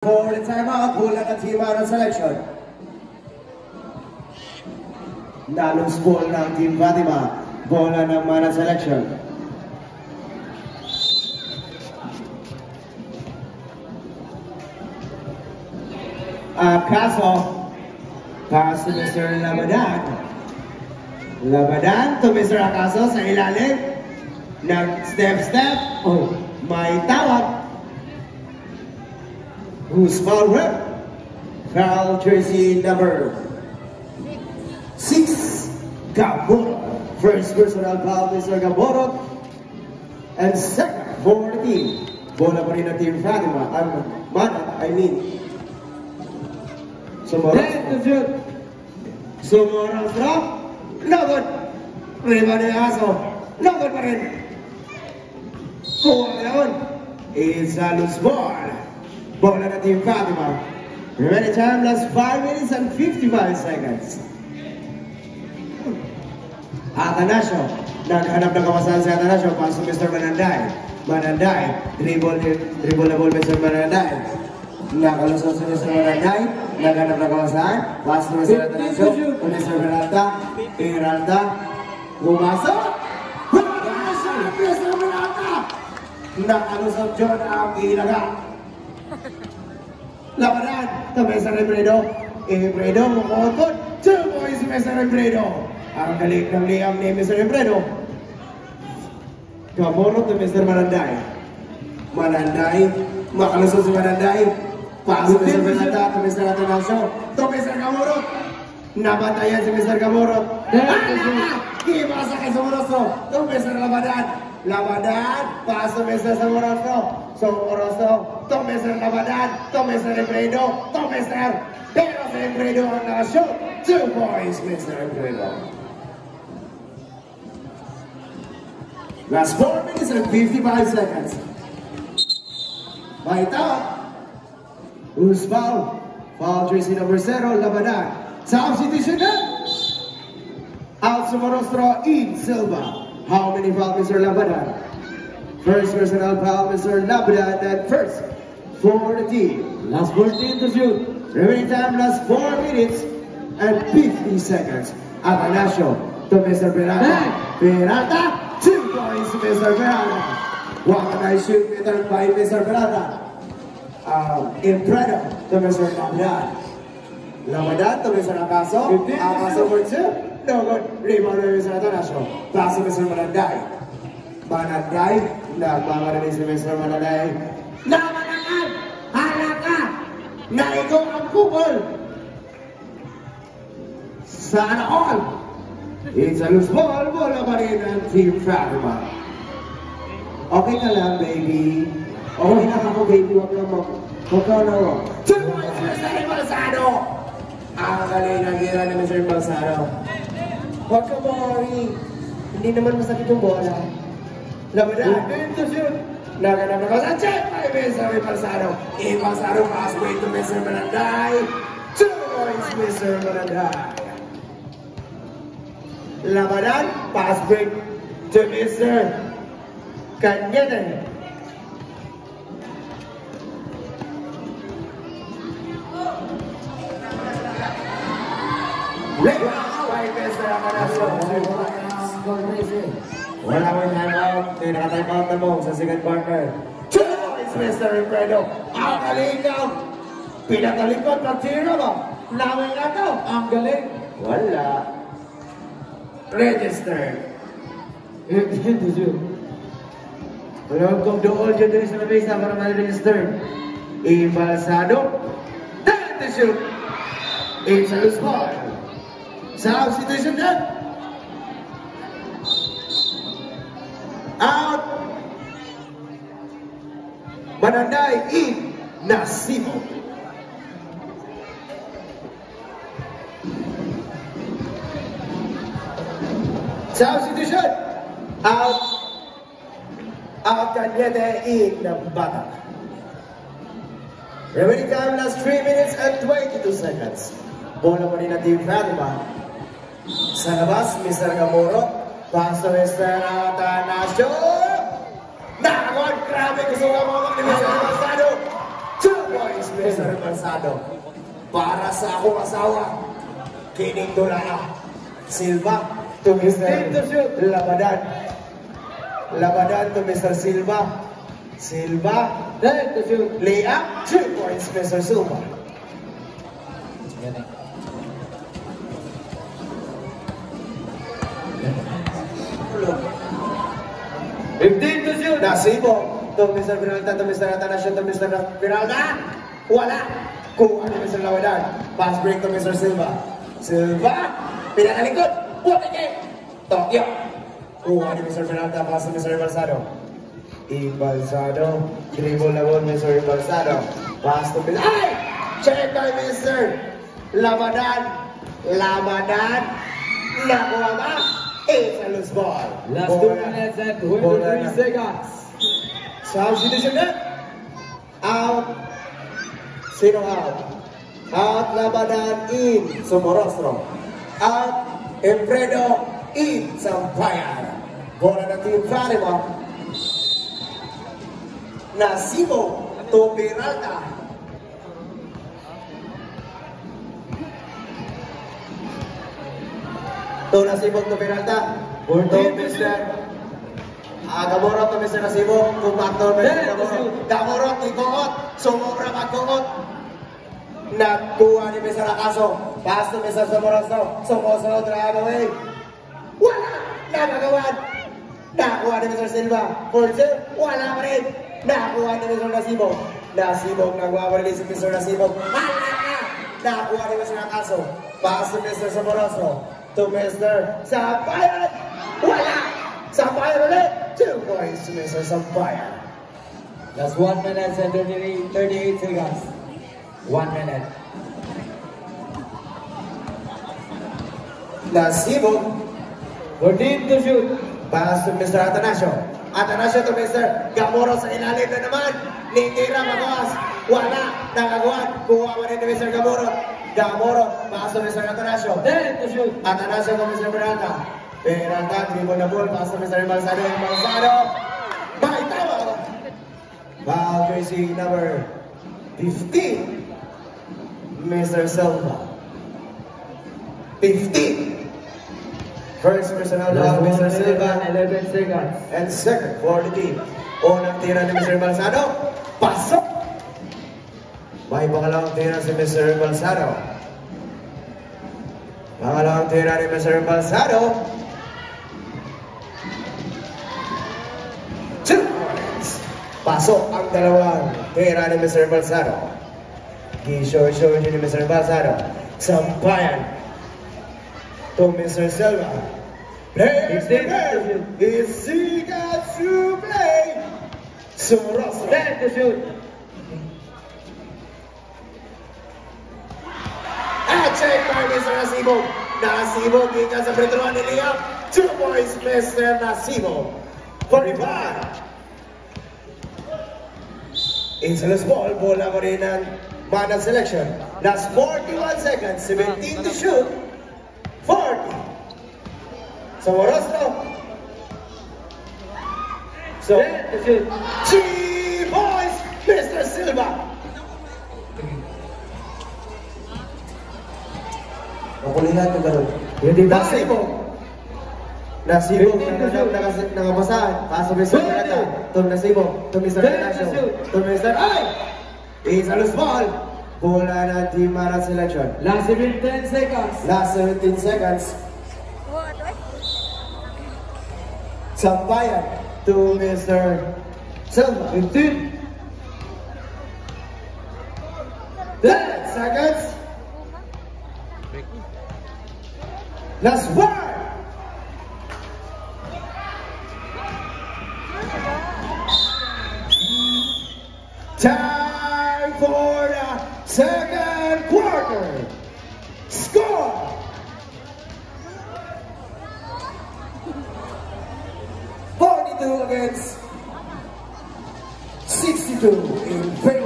For the timeout, bola ng Team Mana selection. Nalus ball ng Team Fatima, bola ng Mana selection. Kaso, pass to Mr. Labadan. Labadan to Mr. Akaso sa ilalim. Nag-step. Oh, may tawag. Who's foul rep? Foul jersey number 6, Gaboro. First personal foul, Mr. Gaboro. And second for the team. Bola pa rin ng Team Fatima. Mana, I mean. Sumorostro. No good. Riba ni Aso. No good pa rin. Kuha yun. It's a loose ball. Bola ng Team Fatima. Remaining time last 5 minutes and 55 seconds. Atanasio. Naghanap ng kawasan si Atanasio. Pasok Mr. Mananday. Mananday. Dribble na ball Mr. Mananday. Nakalusot si Mr. Mananday. Naghanap ng kawasan. Pasok Mr. Atanasio. Mr. Peralta. Pumasok. Pumasok Mr. Peralta. Nakalusot John ang ilaga. Labanan to Mr. Rebredo. Rebredo mukotod. 2 points Mr. Rebredo. Ang galing ng Liam ni Mr. Rebredo. Gaboro to Mr. Mananday. Mananday. Makalusot si Mananday. Paso Mr. Peralta to Mr. Atanasio. To Mr. Gaboro. Nabatayan si Mr. Gaboro. Ibasa kay Somorostro. To Mr. Labanan. Labanan. Paso Mr. Somorostro. Somorostro. To Mr. Labanan. To Mr. Rebredo. To Mr. Pero Rebredo ang nakashoot. 2 points Mr. Rebredo. Last 4 minutes and 55 seconds. Baita. Who's foul? Foul jersey number 0, Labanan. Substitution na. Out Somorostro in Silva. How many fouls Mr. Labanan? First personal foul Mr. Labanan and first for the team. Last 14 to shoot. Remaining time last 4 minutes and 50 seconds. Atanasio to Mr. Peralta. Peralta. 2 points Mr. Peralta. What a nice shoot returned by Mr. Peralta. Impredo to Mr. Labanan. Labanan to Mr. Akaso. Akaso for 2. No good. Rebound by Mr. Atanasio. Pass to Mr. Mananday. Mananday. Nagmamarami si Mr. Mananday. Namanangan! Halaka! Naigo ang kupol! Sana all! It's a loose ball. Bola pa rin ang Team Fatima. Okay ka lang, baby. Okay na ako, baby. Huwag ka na mo. 2 points, Mr. Balsado! Ang galing na gira ni Mr. Balsado. Huwag ka worry. Hindi naman masakit yung bola. Labanan. To shoot. Naganap na sa check by Mr. Balsado. Balsado pass break to Mr. Mananday. 2 points, Mr. Mananday. Labanan, pass break to Mr. Cañete. By Mr. Atanasio. Wala mo yung timeout. Hindi naka-timeout na mo sa second quarter. 2 points, Mr. Rebredo. Ang galing ka. Pinakalikot na tira mo. Laway na to. Ang galing. Wala. Register. Huwag kong doon dyan din sa mabisa para ma-register. Balsado. Then to shoot. It's a loose ball. Substitution na. Out. Mananday in Nasibo. Substitution. Out. Out Cañete in Bata. Remaining time last 3 minutes and 22 seconds. Bola pa rin ng Team Fatima. Sa labas, Mr. Gaboro. Pass to Mr. Atanasio. Nakakon! Grabe! Gusto ka mo ni Mr. Balsado. 2 points, points, Mr. Balsado. Para sa akong asawa, kining Dulana. Silva to Mr. Labadan. Labadan to Mr. Silva. Silva. Layup, 2 points, Mr. Silva. 15 to shoot. Nasibo to Mr. Peralta, to Mr. Atanasio, to Mr. Peralta. Wala. Kuha ni Mr. Lawadan. Pass break to Mr. Silva. Silva. Pinakalikod. Buwan na Tokyo. Kuha ni Mr. Peralta. Pass to Mr. Balsado. Balsado. Dribble na ball, Mr. Balsado. Pass to Mr. Ay! Check by Mr. Labadan. Labadan. Nakuha ba? It's a loose ball. Last 2 minutes and 23 seconds. Substitution na. Out. Sino out? Out Labadan, in Somorostro. Out Emfredo, in Sampayan. Bola ng Team Franima. Nasibo to Peralta. To Nasibog to Peralta. To Mr. Gamorot to Mr. Nasibog. To Factor Mr. Gamorot. Gamorot, ikuot. Sumobra magkuot. Nagkuha ni Mr. Acaso. Pass to Mr. Somorostro. Somorostro, drive away. Wala! Nabagawan. Nakuha ni Mr. Silva. Force, wala pa rin. Nakuha ni Mr. Nasibog. Nasibog, nagwawarili si Mr. Nasibog. Hala! Nakuha ni Mr. Acaso. Pass to Mr. Somorostro. To Mr. Sampayan. Wala! Sampayan ulit. 2 points to Mr. Sampayan. That's 1 minute and 38 seconds. 1 minute. Nasibog. 14 to shoot. Pass to Mr. Atanasio. Atanasio to Mr. Gamoro sa ilalim na naman. Nitira magawas. Wala. Nakagawan. Kuha pa rin ni Mr. Gamoro. Gamoro. Pass to Mr. Atanasio. 10 to shoot. Atanasio to Mr. Peralta. Peralta. Dribble na ball. Pass to Mr. Balsado. Balsado. May tawag. Foul jersey number 15. Mr. Silva. 15. First personal foul, Mr. Silva. 11 seconds. And second for the team. Unang tira ni Mr. Balsado. Pasok! May pangalawang tira si Mr. Balsado. Pangalawang tira ni Mr. Balsado. 2 points. Pasok ang dalawang tira ni Mr. Balsado. Gishow-show ni Mr. Balsado. Sampayan to Mr. Silva. Players prepare. Is he got to play? Somorostro. 10 to shoot. Check by Mr. Nasibo. Nasibo gikan sa preturuan ni Liam. 2 points, Mr. Nasibo. 45. It's a loose ball. Bola mo rin ang man of selection. That's 41 seconds. 17 to shoot. 40. Somorostro. So, 10 to shoot. 3 points, Mr. Silva. Makulihan ka gano'n. Nasibo. Nasibo. Nangapasahan. Paso Mr. Peralta. To Nasibo. To Mr. Atanasio. To Mr. Ay! It's a loose ball. Bola ng Team Marat Selection. Last 17 seconds. Last 17 seconds. Sampayan to Mr. Silva. 15. 10 seconds. Last 1. Time for the second quarter. Score. 42 against 62 in favor